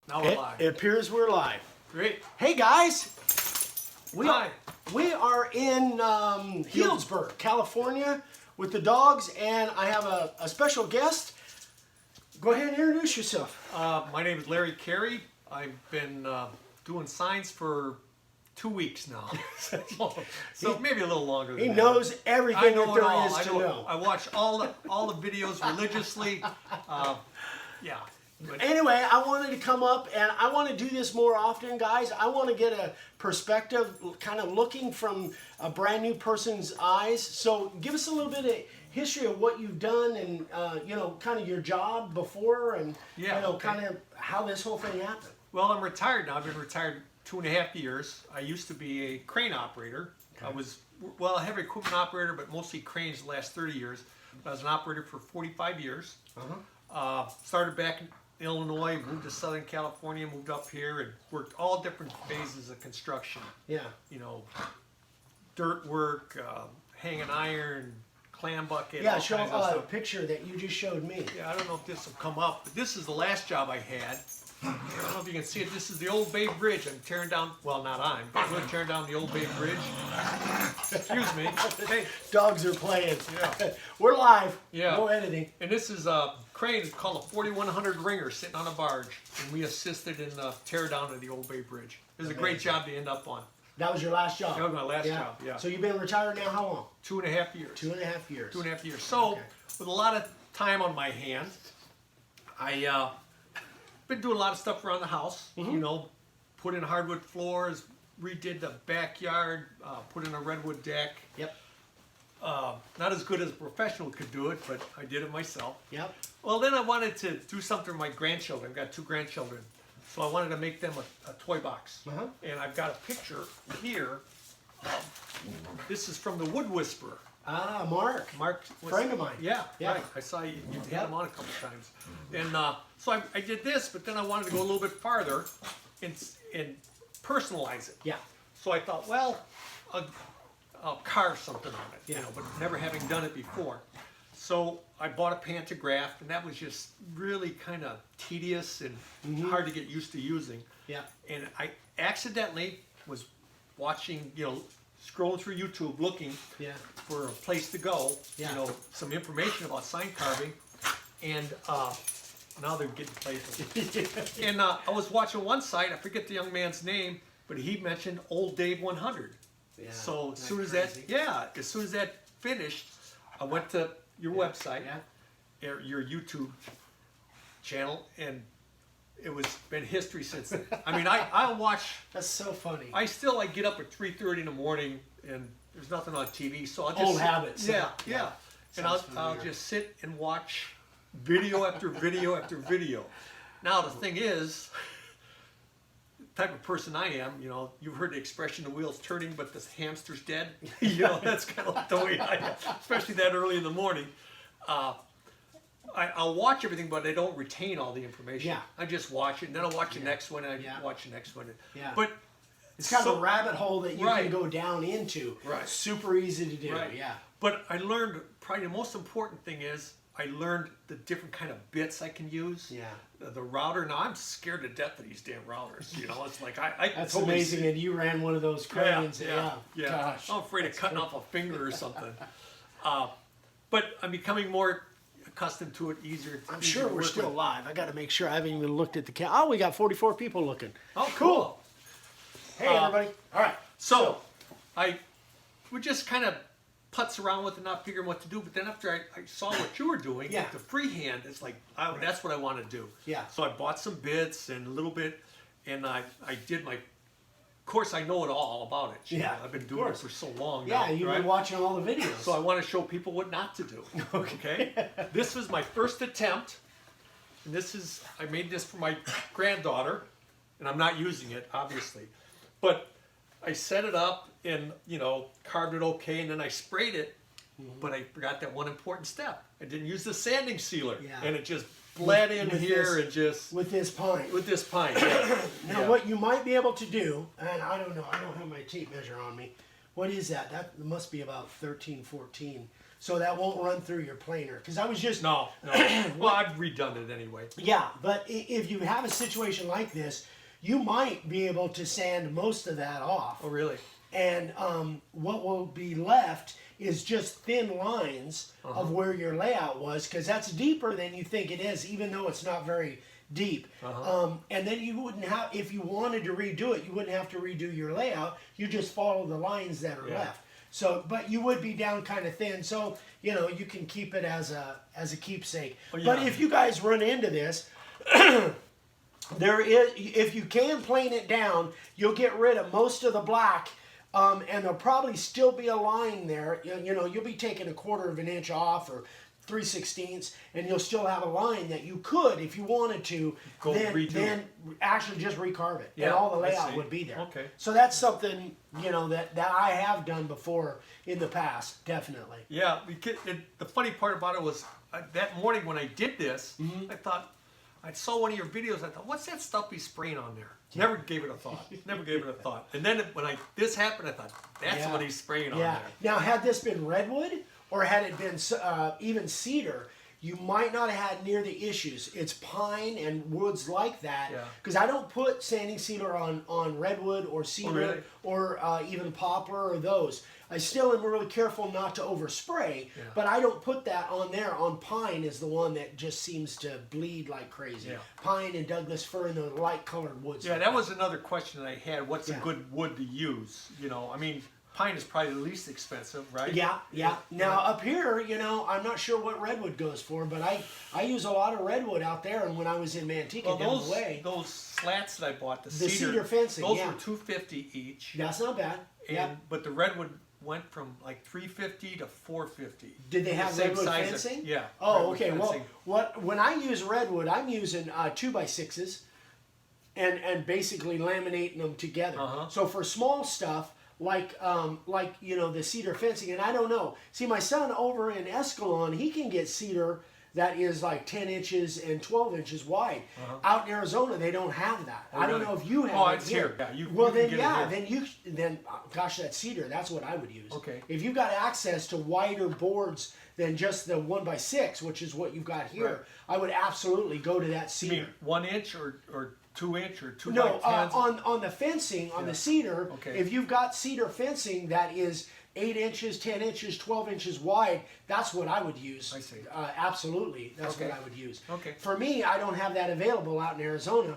Now we're live. It appears we're live. Great. Hey guys, we Hi. are in Healdsburg, California, with the dogs, and I have a special guest. Go ahead and introduce yourself. My name is Larry Cary. I've been doing signs for 2 weeks now, so maybe a little longer. He than knows that. everything know that it there all. is to know. I watch all the videos religiously. Yeah. But Anyway, I wanted to come up, and I want to do this more often, guys. I want to get a perspective, kind of looking from a brand new person's eyes. So give us a little bit of history of what you've done and, kind of your job before and, kind of how this whole thing happened. Well, I'm retired now. I've been retired 2.5 years. I used to be a crane operator. Okay. I was, a heavy equipment operator, but mostly cranes the last 30 years. I was an operator for 45 years. Started back in Illinois, moved to Southern California, moved up here, and worked all different phases of construction. Yeah. Dirt work, hanging iron, clam bucket. Yeah, all show kinds of a stuff. picture that you just showed me. Yeah, I don't know if this will come up, but this is the last job I had. I don't know if you can see it. This is the Old Bay Bridge. I'm tearing down, well, not I'm, but we're tearing down the Old Bay Bridge. Excuse me. Hey, Dogs are playing. Yeah. We're live. Yeah. No editing. and this is a crane called a 4100 ringer sitting on a barge, and we assisted in the tear down of the Old Bay Bridge. It was a great job to end up on. That was your last job? That was my last job, yeah. So you've been retired now how long? 2.5 years. 2.5 years. 2.5 years. So, Okay. with a lot of time on my hands, I been doing a lot of stuff around the house. Put in hardwood floors, redid the backyard, put in a redwood deck. Yep. Not as good as a professional could do it, but I did it myself. Yep. Well, then I wanted to do something for my grandchildren. I've got 2 grandchildren. So I wanted to make them a toy box. And I've got a picture here. This is from the Wood Whisperer. Ah, Mark. Mark, Friend of mine. Yeah, Yeah. right. I saw you had him on a couple times. And so I did this, but then I wanted to go a little bit farther and personalize it. Yeah. So I thought, well, I'll carve something on it, Yeah. but never having done it before. So I bought a pantograph, and that was just really kind of tedious and hard to get used to using. Yeah. And I accidentally was watching, scrolling through YouTube looking Yeah. for a place to go, Yeah. some information about sign carving, and now they're getting playful. And I was watching one site, I forget the young man's name, but he mentioned Old Dave 100. Yeah. So as Isn't soon as crazy? as soon as that finished, I went to your website, your YouTube channel, and it was been history since then. I mean, I watch. That's so funny. I still get up at 3:30 in the morning, and there's nothing on TV, so I'll just Old habits. Yeah. And I'll familiar. just sit and watch video after video after video. Now the thing is, the type of person I am, you've heard the expression, the wheel's turning, but the hamster's dead. That's kind of like the way I am, especially that early in the morning. I'll watch everything, but I don't retain all the information. Yeah. I just watch it, and then I'll watch the next one, and Yeah. watch the next one. Yeah. But It's kind of a rabbit hole that you Right. can go down into. Right. Super easy to do. Right. Yeah. But I learned, probably the most important thing is, I learned the different kind of bits I can use. Yeah. The router. Now I'm scared to death of these damn routers. It's like I That's totally amazing. And you ran one of those cranes. Yeah. Gosh. I'm afraid of cutting off a finger or something. But I'm becoming more accustomed to it, easier. I'm easier sure to we're work still with. live. I got to make sure. I haven't even looked at the camera. Oh, we got 44 people looking. Oh, cool. Hey, everybody. All right. So I would just kind of putz around with it, not figuring what to do. But then after I saw what you were doing, Yeah. the freehand, it's like, that's what I want to do. Yeah. So I bought some bits and a little bit, and I did my. Of course, I know it all about it. Yeah, I've been of doing it course. for so long Yeah, now. you've right? been watching all the videos. So I want to show people what not to do. Okay. This was my first attempt, and I made this for my granddaughter, and I'm not using it obviously, but I set it up and carved it okay, and then I sprayed it, but I forgot that one important step. I didn't use the sanding sealer, Yeah. and it just bled in with here this- and just with this pine. with this pine. Yeah. Now, Yeah. what you might be able to do, and I don't know, I don't have my tape measure on me. What is that? That must be about 13, 14. so that won't run through your planer. Because I was just No. Well, I've redone it anyway. yeah, but if you have a situation like this, you might be able to sand most of that off. Oh, really? And what will be left is just thin lines of where your layout was, because that's deeper than you think it is, even though it's not very deep. And then you wouldn't have, if you wanted to redo it, you wouldn't have to redo your layout. You just follow the lines that are left. So, but you would be down kind of thin, so you know you can keep it as a keepsake. But if you guys run into this, there is, if you can plane it down, you'll get rid of most of the black. And there'll probably still be a line there. You know, you'll be taking 1/4 of an inch off or 3/16, and you'll still have a line that you could, if you wanted to, then actually just recarve it, and all the layout would be there. Okay. So that's something, you know, that I have done before in the past, definitely. Yeah. The funny part about it was that morning when I did this, I thought, I saw one of your videos. I thought, what's that stuff he's spraying on there? Never gave it a thought. Never gave it a thought. And then when this happened, I thought, that's what he's spraying on there. Now, had this been redwood or had it been even cedar, you might not have had near the issues. It's pine and woods like that. Because I don't put sanding sealer on redwood or cedar or even poplar or those. I still am really careful not to overspray, but I don't put that on there. On pine is the one that just seems to bleed like crazy. Pine and Douglas fir and the light colored woods. Yeah, that was another question that I had. What's a good wood to use? You know, I mean, pine is probably the least expensive, right? Yeah. Now up here, you know, I'm not sure what redwood goes for, but I use a lot of redwood out there. And when I was in Manteca down the way, those slats that I bought, the cedar fencing, those were $250 each. That's not bad. But the redwood went from like $350 to $450. Did they have redwood fencing? Yeah. Oh, okay. Fencing. Well, when I use redwood, I'm using 2x6s and basically laminating them together. So for small stuff, like you know, the cedar fencing, and I don't know. See, my son over in Escalon, he can get cedar that is like 10 inches and 12 inches wide. Out in Arizona, they don't have that. I don't know if you have it. Oh, it's here. Yeah, then gosh, that cedar, that's what I would use. Okay. If you've got access to wider boards than just the 1x6, which is what you've got here, I would absolutely go to that cedar. You mean 1 inch or 2 inch or 2 No, by 10s? on the fencing, on the cedar, if you've got cedar fencing that is 8 inches, 10 inches, 12 inches wide, that's what I would use. I see. Absolutely, that's what I would use. Okay. For me, I don't have that available out in Arizona,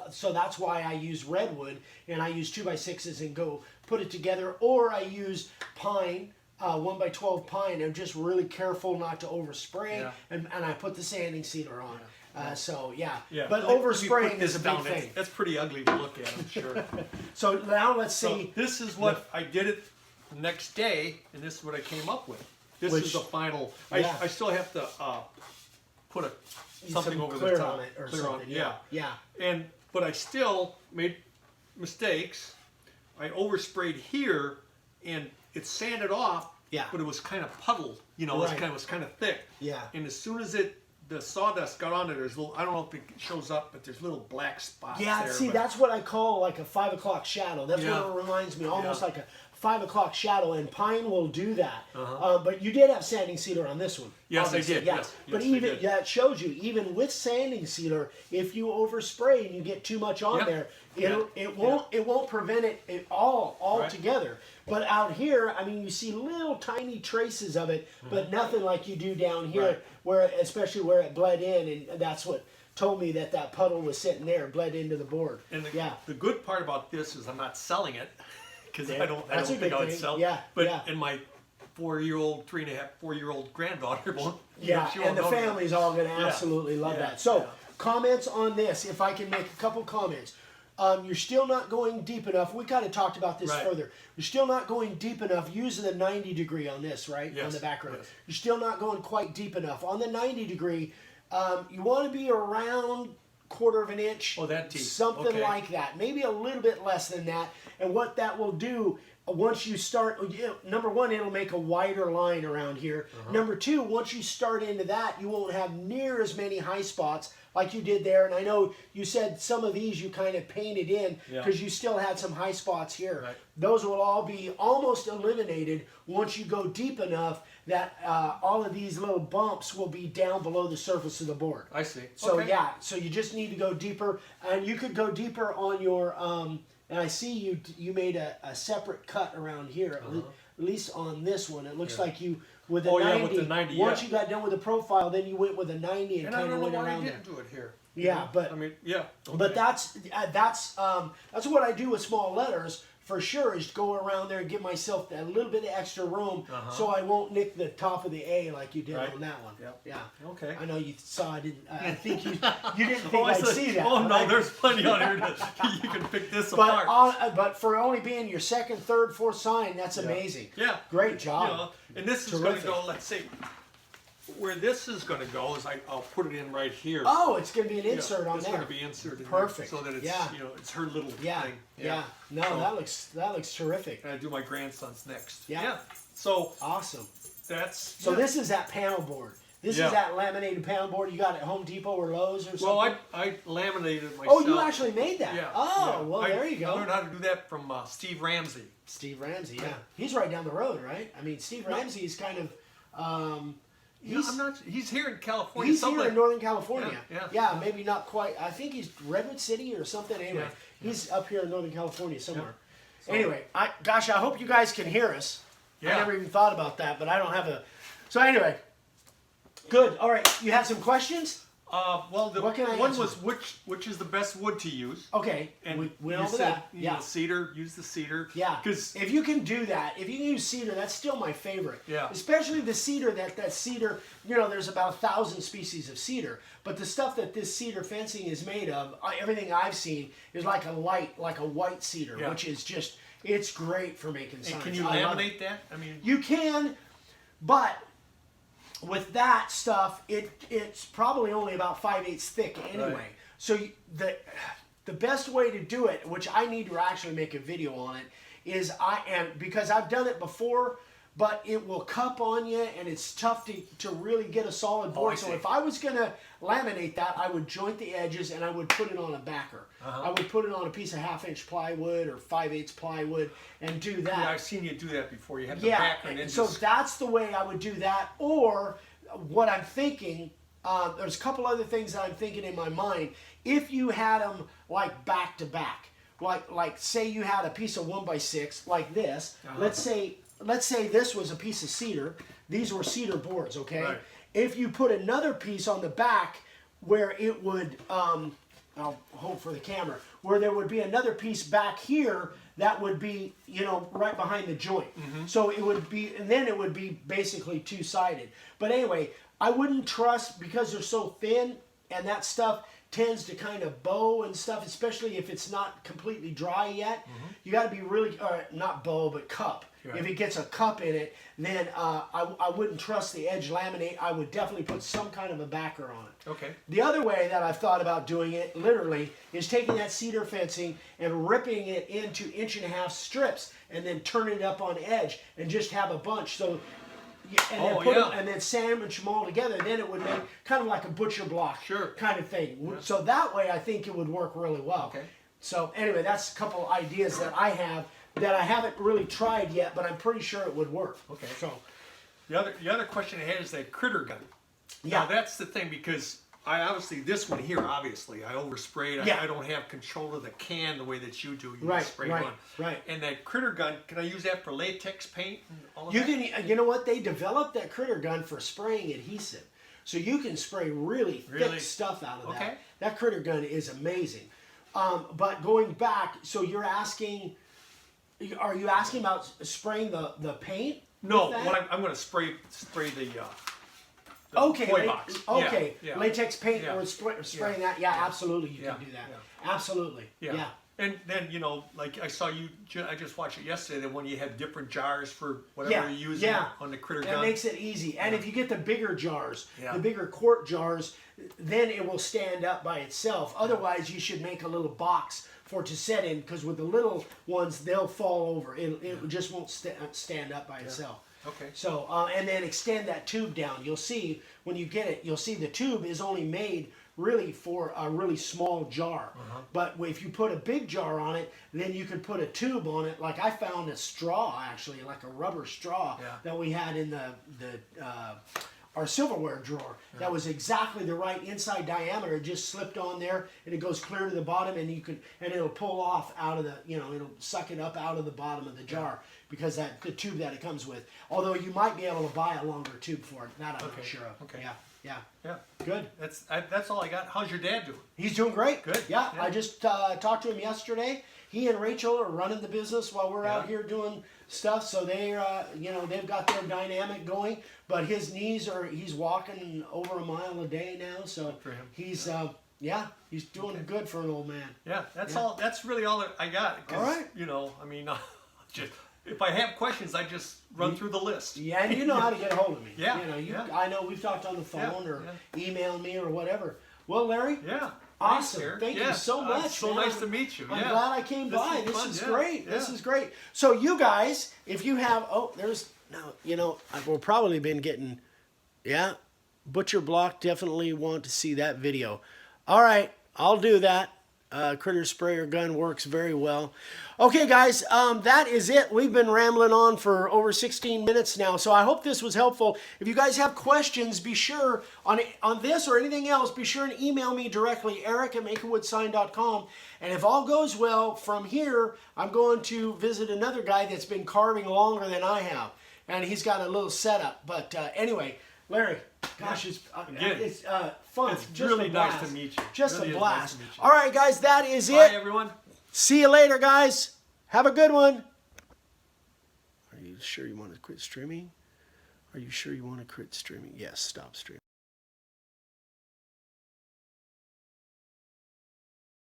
so that's why I use redwood, and I use 2x6s and go put it together, or I use pine, 1x12 pine. I'm just really careful not to overspray, and I put the sanding sealer on. But overspraying is a big thing. That's pretty ugly to look at, I'm sure. So now let's see. So this is what I did it the next day, and this is what I came up with. This is the final. I still have to put something over the top on it or something. But I still made mistakes. I oversprayed here, and it sanded off. But it was kind of puddled. You know, it was kind of thick. And as soon as the sawdust got on it, there's little, I don't know if it shows up, but there's little black spots there. See, that's what I call like a 5 o'clock shadow. That's what it reminds me, almost like a 5 o'clock shadow, and pine will do that. But you did have sanding sealer on this one. Yes, obviously. I did. Yes, but even that shows you, even with sanding sealer, if you overspray and you get too much on there, it won't prevent it all together. But out here, I mean, you see little tiny traces of it, but nothing like you do down here, where especially where it bled in, and that's what told me that puddle was sitting there, bled into the board. And the good part about this is I'm not selling it, because I don't think I would sell it. And my 4-year-old, 4-year-old granddaughter won't. And the family's all going to absolutely love that. So comments on this, if I can make a couple comments. You're still not going deep enough. We kind of talked about this further. You're still not going deep enough using the 90 degree on this, right? On the background. You're still not going quite deep enough. On the 90 degree, you want to be around 1/4 of an inch. Oh, that deep. Something like that. Maybe a little bit less than that. And what that will do, once you start, number one, it'll make a wider line around here. Number two, once you start into that, you won't have near as many high spots like you did there. And I know you said some of these you kind of painted in because you still had some high spots here. Right. Those will all be almost eliminated once you go deep enough that all of these little bumps will be down below the surface of the board. I see. So Okay. yeah, so you just need to go deeper, and you could go deeper on your. And I see you made a separate cut around here, at least on this one. It looks like you with the 90. With the 90. Once you got done with the profile, then you went with a 90 and And I kind don't of know went why I around there. didn't do it here. Yeah, but I mean, yeah. Okay. but that's what I do with small letters for sure, is go around there and give myself a little bit of extra room so I won't nick the top of the A like you did Right. on that one. Yep. Yeah. Okay. I know you saw. I didn't. I think you didn't think I I'd said, see that. oh but no, I- there's plenty on here that you can pick this apart. But for only being your second, third, fourth sign, that's amazing. Yeah. Great job. You know, and this is going to Terrific. go. Let's see. Where this is going to go is I'll put it in right here. Oh, it's going to be an You know, insert on it's there. going to be inserted. Perfect. So that it's Yeah. it's her little Yeah, thing. yeah. No, So- that looks terrific. And I do my grandson's next. Yeah. So Awesome. that's So this is that panel board. This Yeah. is that laminated panel board you got at Home Depot or Lowe's or something. Well, I laminated it myself. Oh, you actually made that? Yeah. Oh, yeah. well, there you I learned go. how to do that from Steve Ramsey. Steve Ramsey, yeah. He's right down the road, right? I mean, Steve Ramsey is kind of, He's here in California. he's here in Northern California. Yeah. Maybe not quite. I think he's Redwood City or something. Anyway, Yeah. he's up here in Northern California somewhere. So- Anyway, I hope you guys can hear us. I Yeah. never even thought about that, but I don't have a. So anyway, good. All right, you have some questions? Well, the What can I one answer? was which is the best wood to use. Okay, And we went you over said, that. you Yeah. know, cedar. Use the cedar. Yeah, Because if you can do that, if you can use cedar, that's still my favorite. Yeah. Especially the cedar that cedar. You know, there's about 1,000 species of cedar, but the stuff that this cedar fencing is made of, everything I've seen is like a white cedar, Yeah. which is just it's great for making signs. can you I love it. laminate that? I mean, You can, but with that stuff, it's probably only about 5/8 thick anyway. Right. So the best way to do it, which I need to actually make a video on it, is because I've done it before, but it will cup on you and it's tough to really get a solid board. I So see. if I was gonna laminate that, I would joint the edges and I would put it on a backer. I would put it on a piece of 1/2-inch plywood or 5/8 plywood and do that. yeah, I've seen you do that before. You have the Yeah, back and then and so just, that's the way I would do that. Or what I'm thinking, there's a couple other things that I'm thinking in my mind. If you had them like back to back, like say you had a piece of 1x6 like this. Let's say this was a piece of cedar. These were cedar boards, okay? Right. If you put another piece on the back where it would, I'll hold for the camera, where there would be another piece back here that would be, right behind the joint. So it would be, and then it would be basically two-sided. But anyway, I wouldn't trust, because they're so thin and that stuff tends to kind of bow and stuff, especially if it's not completely dry yet. You got to be really, not bow, but cup. Right. If it gets a cup in it, then I wouldn't trust the edge laminate. I would definitely put some kind of a backer on it. okay. The other way that I've thought about doing it, literally, is taking that cedar fencing and ripping it into 1.5-inch strips and then turning it up on edge and just have a bunch. So, and then Oh, put yeah. them, and then sandwich them all together. Then it would make kind of like a butcher block Sure. kind of thing. So that way, I think it would work really well. Okay. So anyway, that's a couple ideas that I have that I haven't really tried yet, but I'm pretty sure it would work. Okay. So The other question I had is that critter gun. Yeah. Now that's the thing, because I obviously, this one here, obviously, I oversprayed. Yeah. I don't have control of the can the way that you do. You Right, just spray right, one. right. And that critter gun, can I use that for latex paint and all of you that? can, you know what? They developed that critter gun for spraying adhesive, so you can spray really thick Really? stuff out of Okay. that. That critter gun is amazing. But going back, so you're asking, are you asking about spraying the paint? No, with that? what I'm going to spray the Okay, toy box. okay, Yeah, latex paint Yeah. or spraying that. Yeah, absolutely, you Yeah, can do that. yeah. Absolutely. Yeah. Yeah. And then, like I saw you, I just watched it yesterday, that when you have different jars for whatever you're using on the critter That gun. makes it easy. And if you get the bigger jars, Yeah. the bigger quart jars, then it will stand up by itself. Otherwise, you should make a little box for it to set in, because with the little ones, they'll fall over. It just won't stand up by itself. Okay. So, and then extend that tube down. You'll see, when you get it, you'll see the tube is only made really for a really small jar. But if you put a big jar on it, then you could put a tube on it. Like I found a straw, actually, like a rubber straw that we had in our silverware drawer. That was exactly the right inside diameter. It just slipped on there, and it goes clear to the bottom, and it'll pull off out of the, it'll suck it up out of the bottom of the jar because the tube that it comes with. Although you might be able to buy a longer tube for it. That I'm not sure of. Okay. Yeah. Good. That's all I got. How's your dad doing? He's doing great. Good. Yeah. I just talked to him yesterday. He and Rachel are running the business while we're out here doing stuff. So they've got their dynamic going. But his knees he's walking over a mile a day now. So for him. He's he's doing good for an old man. Yeah, all. That's really all that I got. All right. I mean, just if I have questions, I just run through the list. Yeah, and you know how to get a hold of me. Yeah. I know we've talked on the phone or email me or whatever. Well, Larry. Yeah. Awesome. Nice, Thank you so much. It's so nice to meet you. I'm glad I came by. This fun, is yeah, great. yeah. This is great. So you guys, if you have, we've probably been getting, Butcher Block definitely want to see that video. All right, I'll do that. Critter sprayer gun works very well. Okay, guys, that is it. We've been rambling on for over 16 minutes now, so I hope this was helpful. If you guys have questions, be sure on this or anything else, be sure and email me directly, eric@makerwoodsign.com. And if all goes well, from here, I'm going to visit another guy that's been carving longer than I have, and he's got a little setup. But anyway, Larry, gosh, it's fun. It's just really a blast. nice to meet you. Just really a blast. Nice to meet you. All right, guys, that is Bye, it. everyone. See you later, guys. Have a good one. Are you sure you want to quit streaming? Are you sure you want to quit streaming? Yes, stop streaming.